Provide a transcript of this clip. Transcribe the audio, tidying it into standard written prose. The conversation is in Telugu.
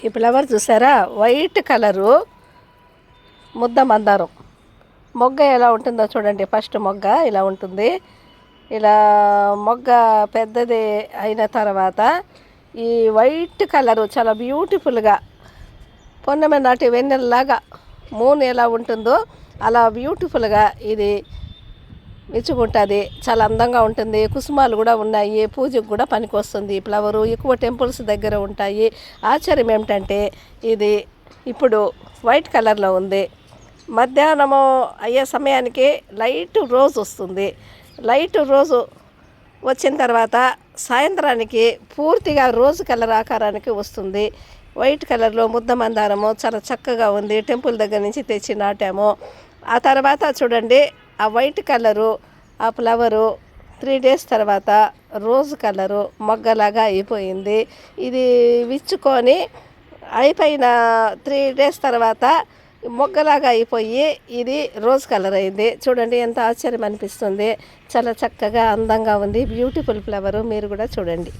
ఈ ఫ్లవర్ చూసారా, వైట్ కలరు ముద్ద మందారం. మొగ్గ ఎలా ఉంటుందో చూడండి. ఫస్ట్ మొగ్గ ఇలా ఉంటుంది. ఇలా మొగ్గ పెద్దది అయిన తర్వాత ఈ వైట్ కలరు చాలా బ్యూటిఫుల్గా పొన్నమి నాటి వెన్నెలలాగా మూన్ ఎలా ఉంటుందో అలా బ్యూటిఫుల్గా ఇది విచ్చుకుంటుంది. చాలా అందంగా ఉంటుంది. కుసుమాలు కూడా ఉన్నాయి. పూజకు కూడా పనికొస్తుంది ఈ ఫ్లవరు. ఎక్కువ టెంపుల్స్ దగ్గర ఉంటాయి. ఆశ్చర్యం ఏమిటంటే ఇది ఇప్పుడు వైట్ కలర్లో ఉంది. మధ్యాహ్నము అయ్యే సమయానికి లైట్ రోజ్ వస్తుంది. లైట్ రోజు వచ్చిన తర్వాత సాయంత్రానికి పూర్తిగా రోజ్ కలర్ ఆకారానికి వస్తుంది. వైట్ కలర్లో ముద్ద మందారము చాలా చక్కగా ఉంది. టెంపుల్ దగ్గర నుంచి తెచ్చి నాటాము. ఆ తర్వాత చూడండి, ఆ వైట్ కలరు ఆ ఫ్లవరు 3 days తర్వాత రోజ్ కలరు మొగ్గలాగా అయిపోయింది. ఇది విచ్చుకొని అయిపోయిన 3 days తర్వాత మొగ్గలాగా అయిపోయి ఇది రోజ్ కలర్ అయింది. చూడండి ఎంత ఆశ్చర్యం అనిపిస్తుంది. చాలా చక్కగా అందంగా ఉంది. Beautiful flower. మీరు కూడా చూడండి.